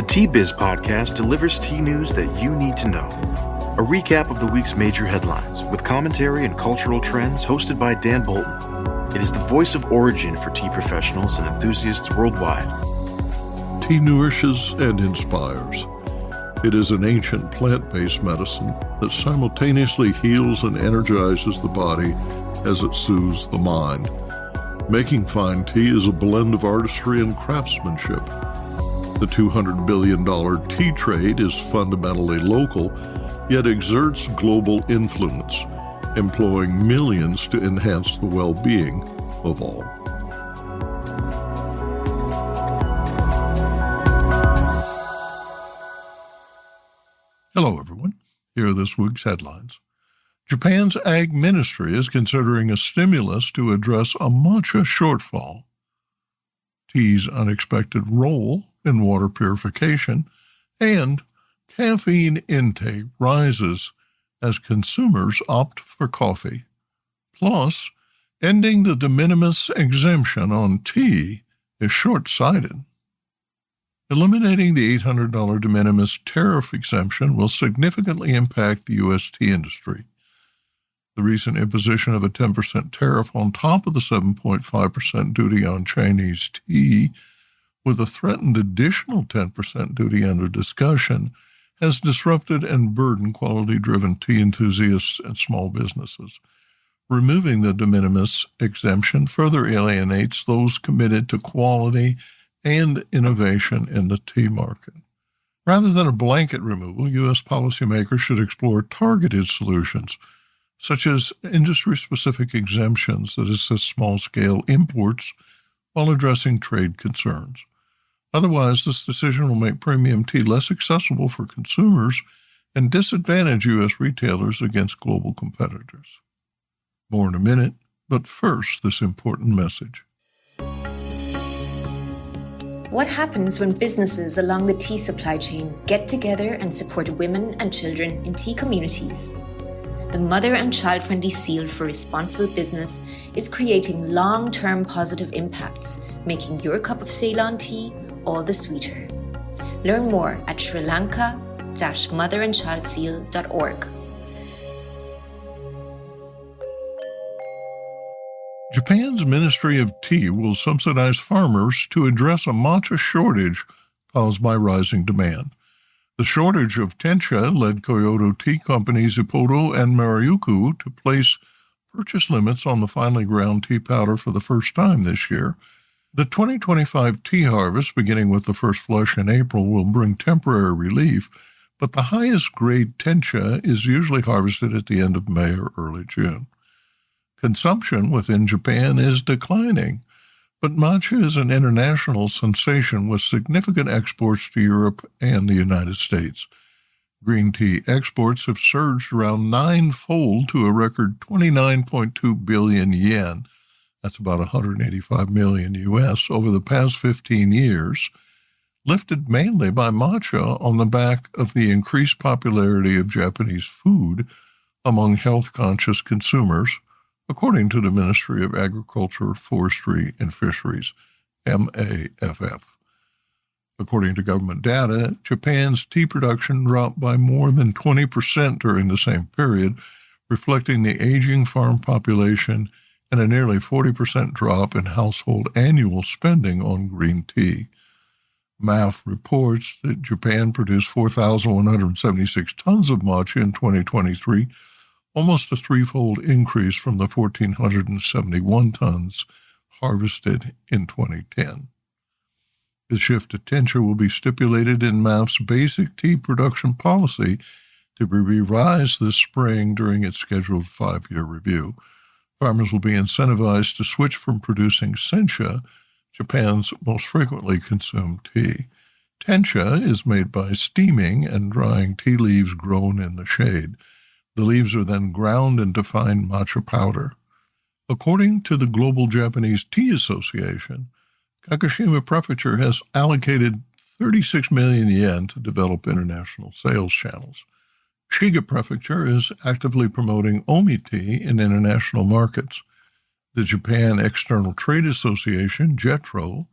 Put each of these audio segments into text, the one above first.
The Tea Biz podcast delivers tea news that you need to know. A recap of the week's major headlines with commentary and cultural trends hosted by Dan Bolton. It is the voice of origin for tea professionals and enthusiasts worldwide. Tea nourishes and inspires. It is an ancient plant-based medicine that simultaneously heals and energizes the body as it soothes the mind. Making fine tea is a blend of artistry and craftsmanship. The $200 billion tea trade is fundamentally local, yet exerts global influence, employing millions to enhance the well-being of all. Hello, everyone. Here are this week's headlines. Japan's Ag Ministry is considering a stimulus to address a matcha shortfall. Tea's unexpected role in water purification, and caffeine intake rises as consumers opt for coffee. Plus, ending the de minimis exemption on tea is short-sighted. Eliminating the $800 de minimis tariff exemption will significantly impact the U.S. tea industry. The recent imposition of a 10% tariff on top of the 7.5% duty on Chinese tea, with a threatened additional 10% duty under discussion, has disrupted and burdened quality-driven tea enthusiasts and small businesses. Removing the de minimis exemption further alienates those committed to quality and innovation in the tea market. Rather than a blanket removal, U.S. policymakers should explore targeted solutions, such as industry-specific exemptions that assist small-scale imports while addressing trade concerns. Otherwise, this decision will make premium tea less accessible for consumers and disadvantage U.S. retailers against global competitors. More in a minute, but first, this important message. What happens when businesses along the tea supply chain get together and support women and children in tea communities? The mother and child-friendly seal for responsible business is creating long-term positive impacts, making your cup of Ceylon tea all the sweeter. Learn more at srilanka-motherandchildseal.org. Japan's Ministry of Tea will subsidize farmers to address a matcha shortage caused by rising demand. The shortage of tencha led Kyoto tea companies Ippodo and Maruyuku to place purchase limits on the finely ground tea powder for the first time this year. The 2025 tea harvest, beginning with the first flush in April, will bring temporary relief, but the highest grade tencha is usually harvested at the end of May or early June. Consumption within Japan is declining, but matcha is an international sensation with significant exports to Europe and the United States. Green tea exports have surged around ninefold to a record 29.2 billion yen. That's about 185 million U.S. over the past 15 years, lifted mainly by matcha on the back of the increased popularity of Japanese food among health-conscious consumers, according to the Ministry of Agriculture, Forestry, and Fisheries, MAFF. According to government data, Japan's tea production dropped by more than 20% during the same period, reflecting the aging farm population and a nearly 40% drop in household annual spending on green tea. MAFF reports that Japan produced 4,176 tons of matcha in 2023, almost a threefold increase from the 1,471 tons harvested in 2010. The shift to tencha will be stipulated in MAFF's basic tea production policy to be revised this spring during its scheduled 5-year review. Farmers will be incentivized to switch from producing sencha, Japan's most frequently consumed tea. Tencha is made by steaming and drying tea leaves grown in the shade. The leaves are then ground into fine matcha powder. According to the Global Japanese Tea Association, Kagoshima Prefecture has allocated 36 million yen to develop international sales channels. Shiga Prefecture is actively promoting Omi tea in international markets. The Japan External Trade Association, JETRO,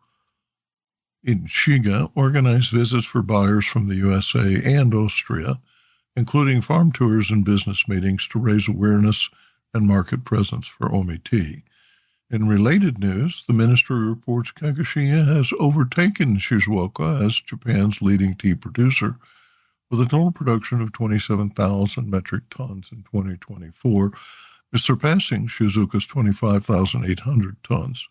in Shiga organized visits for buyers from the USA and Austria, including farm tours and business meetings to raise awareness and market presence for Omi tea. In related news, the ministry reports Kagoshima has overtaken Shizuoka as Japan's leading tea producer, with a total production of 27,000 metric tons in 2024, surpassing Shizuoka's 25,800 tons.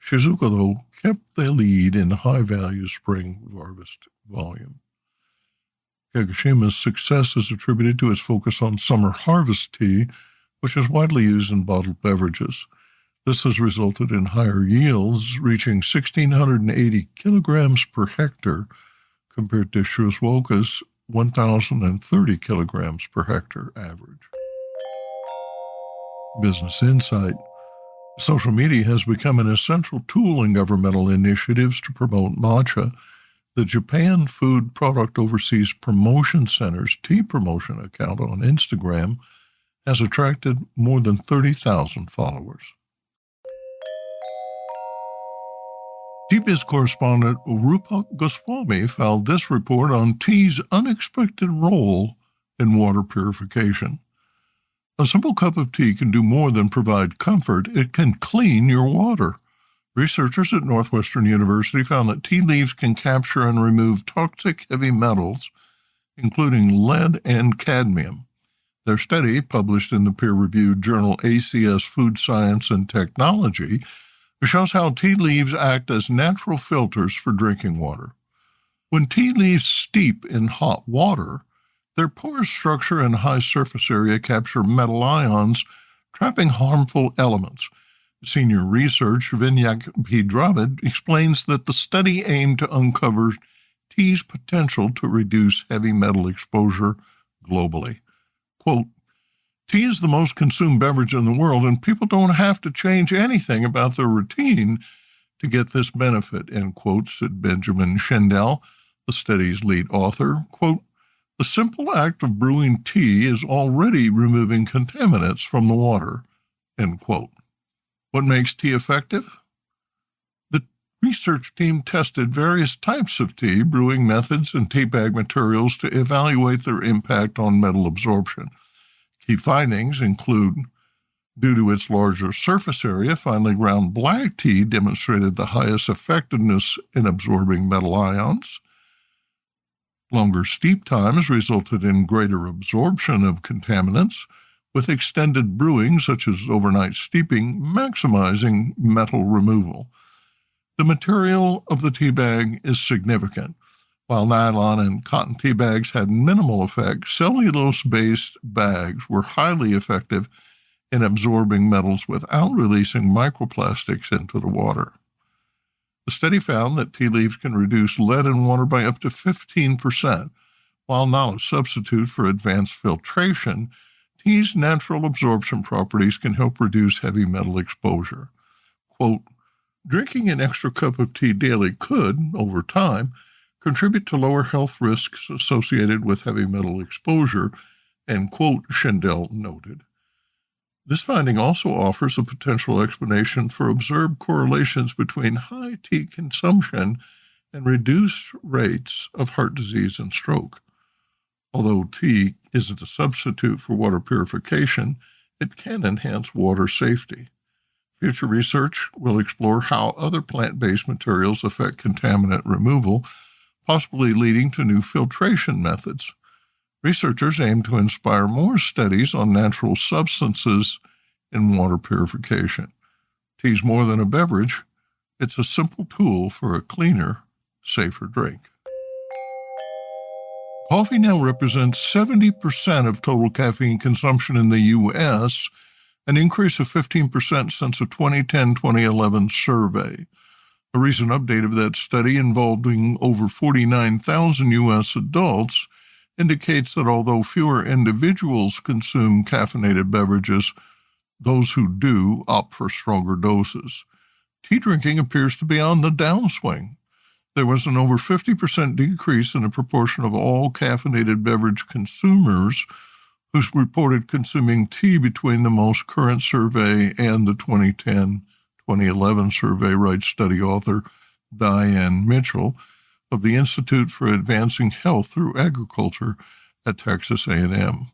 Shizuoka, though, kept the lead in high-value spring harvest volume. Kagoshima's success is attributed to its focus on summer harvest tea, which is widely used in bottled beverages. This has resulted in higher yields, reaching 1,680 kilograms per hectare, compared to Shizuoka's 1,030 kilograms per hectare average. Business Insight. Social media has become an essential tool in governmental initiatives to promote matcha. The Japan Food Product Overseas Promotion Center's tea promotion account on Instagram has attracted more than 30,000 followers. TBIZ correspondent Rupa Goswami found this report on tea's unexpected role in water purification. A simple cup of tea can do more than provide comfort. It can clean your water. Researchers at Northwestern University found that tea leaves can capture and remove toxic heavy metals, including lead and cadmium. Their study, published in the peer-reviewed journal ACS Food Science and Technology, shows how tea leaves act as natural filters for drinking water. When tea leaves steep in hot water, their porous structure and high surface area capture metal ions, trapping harmful elements. Senior researcher Vinyak P. Dravid explains that the study aimed to uncover tea's potential to reduce heavy metal exposure globally. Quote, tea is the most consumed beverage in the world, and people don't have to change anything about their routine to get this benefit, end quote, said Benjamin Schendel, the study's lead author. Quote, the simple act of brewing tea is already removing contaminants from the water, end quote. What makes tea effective? The research team tested various types of tea, brewing methods, and tea bag materials to evaluate their impact on metal absorption. Key findings include, due to its larger surface area, finely ground black tea demonstrated the highest effectiveness in absorbing metal ions. Longer steep times resulted in greater absorption of contaminants, with extended brewing, such as overnight steeping, maximizing metal removal. The material of the tea bag is significant. While nylon and cotton tea bags had minimal effect, cellulose-based bags were highly effective in absorbing metals without releasing microplastics into the water. The study found that tea leaves can reduce lead in water by up to 15%. While not a substitute for advanced filtration, tea's natural absorption properties can help reduce heavy metal exposure. Quote, drinking an extra cup of tea daily could, over time, contribute to lower health risks associated with heavy metal exposure, end quote, Schendel noted. This finding also offers a potential explanation for observed correlations between high tea consumption and reduced rates of heart disease and stroke. Although tea isn't a substitute for water purification, it can enhance water safety. Future research will explore how other plant-based materials affect contaminant removal, possibly leading to new filtration methods. Researchers aim to inspire more studies on natural substances in water purification. Tea is more than a beverage. It's a simple tool for a cleaner, safer drink. Coffee now represents 70% of total caffeine consumption in the U.S., an increase of 15% since a 2010-2011 survey. A recent update of that study involving over 49,000 U.S. adults indicates that although fewer individuals consume caffeinated beverages, those who do opt for stronger doses. Tea drinking appears to be on the downswing. There was an over 50% decrease in the proportion of all caffeinated beverage consumers who reported consuming tea between the most current survey and the 2010-2011 survey, writes study author Diane Mitchell of the Institute for Advancing Health Through Agriculture at Texas A&M.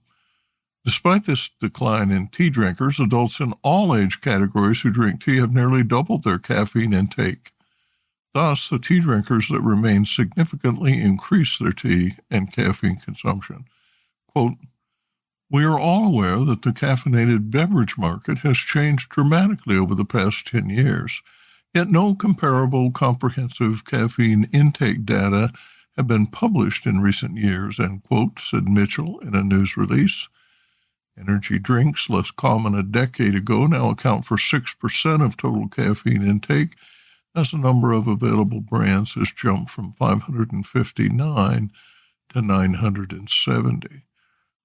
Despite this decline in tea drinkers, adults in all age categories who drink tea have nearly doubled their caffeine intake. Thus, the tea drinkers that remain significantly increase their tea and caffeine consumption. Quote, "We are all aware that the caffeinated beverage market has changed dramatically over the past 10 years, yet no comparable comprehensive caffeine intake data have been published in recent years," end quote, said Mitchell in a news release. Energy drinks, less common a decade ago, now account for 6% of total caffeine intake, as the number of available brands has jumped from 559 to 970.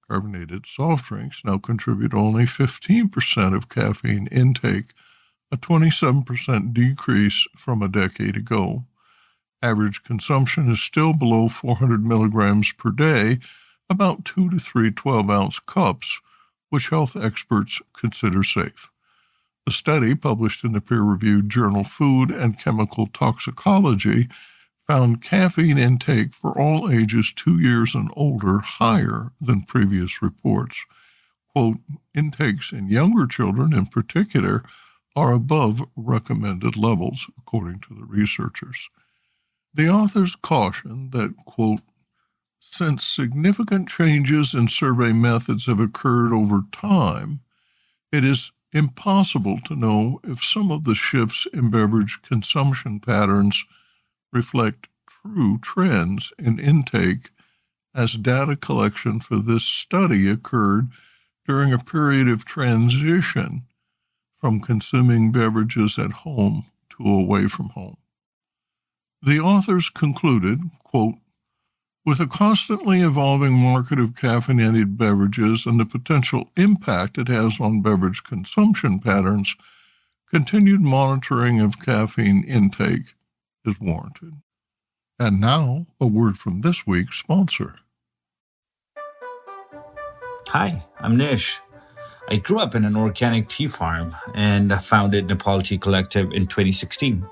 Carbonated soft drinks now contribute only 15% of caffeine intake, a 27% decrease from a decade ago. Average consumption is still below 400 milligrams per day, about 2 to 3 12-ounce cups, which health experts consider safe. The study, published in the peer-reviewed journal Food and Chemical Toxicology, found caffeine intake for all ages 2 years and older higher than previous reports. Quote, "Intakes in younger children in particular are above recommended levels," according to the researchers. The authors caution that, quote, "Since significant changes in survey methods have occurred over time, it is impossible to know if some of the shifts in beverage consumption patterns reflect true trends in intake, as data collection for this study occurred during a period of transition from consuming beverages at home to away from home." The authors concluded, quote, "With a constantly evolving market of caffeinated beverages and the potential impact it has on beverage consumption patterns, continued monitoring of caffeine intake is warranted." And now, a word from this week's sponsor. Hi, I'm Nish. I grew up in an organic tea farm and founded Nepal Tea Collective in 2016.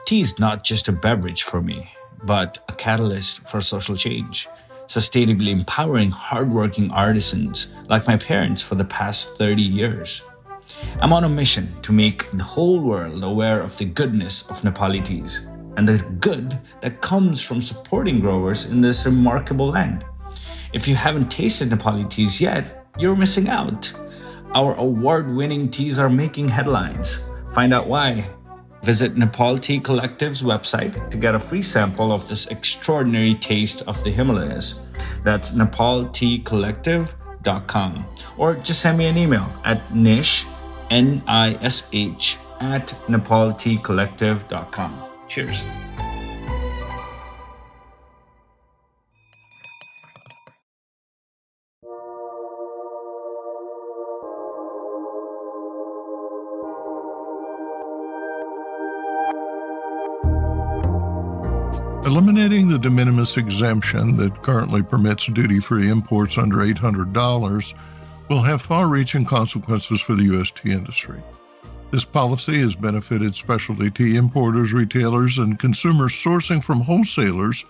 Tea is not just a beverage for me, but a catalyst for social change, sustainably empowering hardworking artisans like my parents for the past 30 years. I'm on a mission to make the whole world aware of the goodness of Nepali teas and the good that comes from supporting growers in this remarkable land. If you haven't tasted Nepali teas yet, you're missing out. Our award-winning teas are making headlines. Find out why. Visit Nepal Tea Collective's website to get a free sample of this extraordinary taste of the Himalayas. That's nepalteacollective.com. Or just send me an email at nish, Nish, at nepalteacollective.com. Cheers. Eliminating the de minimis exemption that currently permits duty-free imports under $800 will have far-reaching consequences for the U.S. tea industry. This policy has benefited specialty tea importers, retailers, and consumers sourcing from wholesalers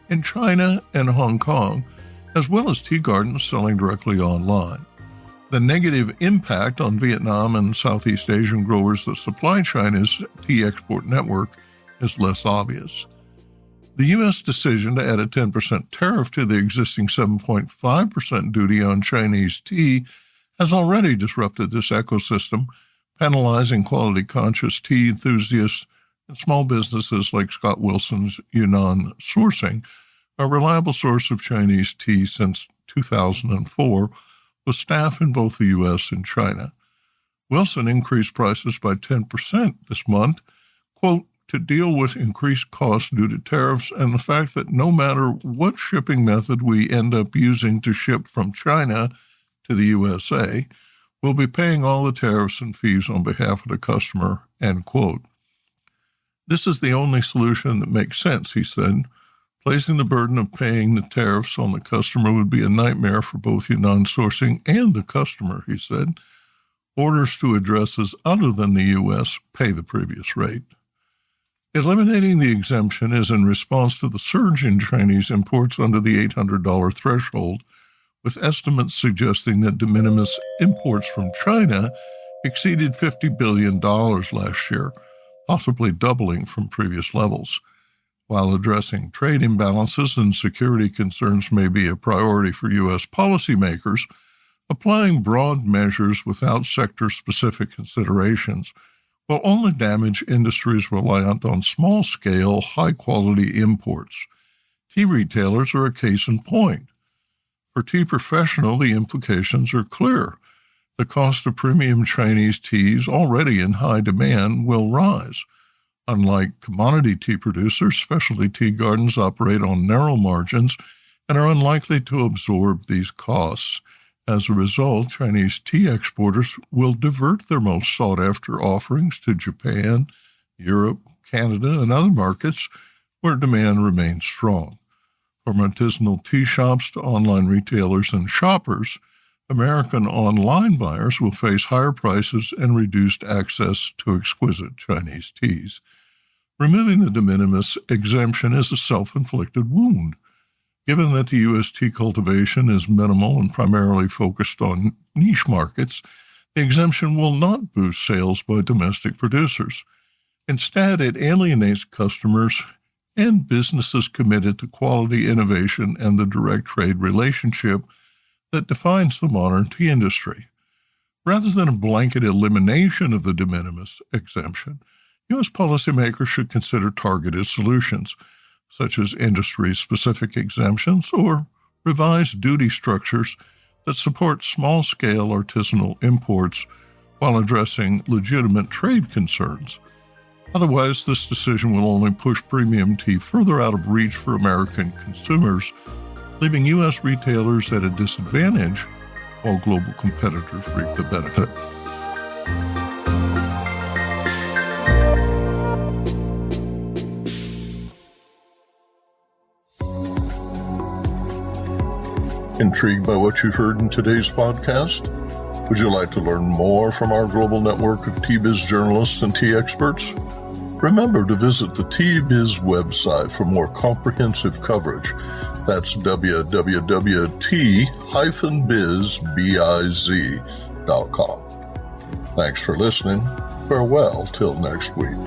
in China and Hong Kong, as well as tea gardens selling directly online. The negative impact on Vietnam and Southeast Asian growers that supply China's tea export network is less obvious. The U.S. decision to add a 10% tariff to the existing 7.5% duty on Chinese tea has already disrupted this ecosystem, penalizing quality-conscious tea enthusiasts and small businesses like Scott Wilson's Yunnan Sourcing, a reliable source of Chinese tea since 2004, with staff in both the U.S. and China. Wilson increased prices by 10% this month, quote, to deal with increased costs due to tariffs and the fact that no matter what shipping method we end up using to ship from China to the USA, we'll be paying all the tariffs and fees on behalf of the customer, end quote. This is the only solution that makes sense, he said. Placing the burden of paying the tariffs on the customer would be a nightmare for both Yunnan Sourcing and the customer, he said. Orders to addresses other than the U.S. pay the previous rate. Eliminating the exemption is in response to the surge in Chinese imports under the $800 threshold, with estimates suggesting that de minimis imports from China exceeded $50 billion last year, possibly doubling from previous levels. While addressing trade imbalances and security concerns may be a priority for U.S. policymakers, applying broad measures without sector-specific considerations will only damage industries reliant on small-scale, high-quality imports. Tea retailers are a case in point. For Tea Professional, the implications are clear. The cost of premium Chinese teas, already in high demand, will rise. Unlike commodity tea producers, specialty tea gardens operate on narrow margins and are unlikely to absorb these costs. As a result, Chinese tea exporters will divert their most sought-after offerings to Japan, Europe, Canada, and other markets where demand remains strong. From artisanal tea shops to online retailers and shoppers, American online buyers will face higher prices and reduced access to exquisite Chinese teas. Removing the de minimis exemption is a self-inflicted wound. Given that the U.S. tea cultivation is minimal and primarily focused on niche markets, the exemption will not boost sales by domestic producers. Instead, it alienates customers and businesses committed to quality, innovation, and the direct trade relationship that defines the modern tea industry. Rather than a blanket elimination of the de minimis exemption, U.S. policymakers should consider targeted solutions, such as industry-specific exemptions or revised duty structures that support small-scale artisanal imports while addressing legitimate trade concerns. Otherwise, this decision will only push premium tea further out of reach for American consumers, leaving U.S. retailers at a disadvantage while global competitors reap the benefit. Intrigued by what you heard in today's podcast? Would you like to learn more from our global network of tea biz journalists and tea experts? Remember to visit the Tea Biz website for more comprehensive coverage. That's www.t-biz.com. Thanks for listening. Farewell till next week.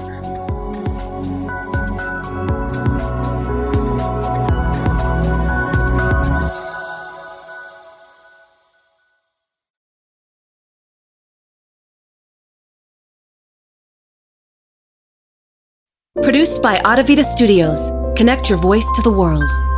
Produced by Adavita Studios. Connect your voice to the world.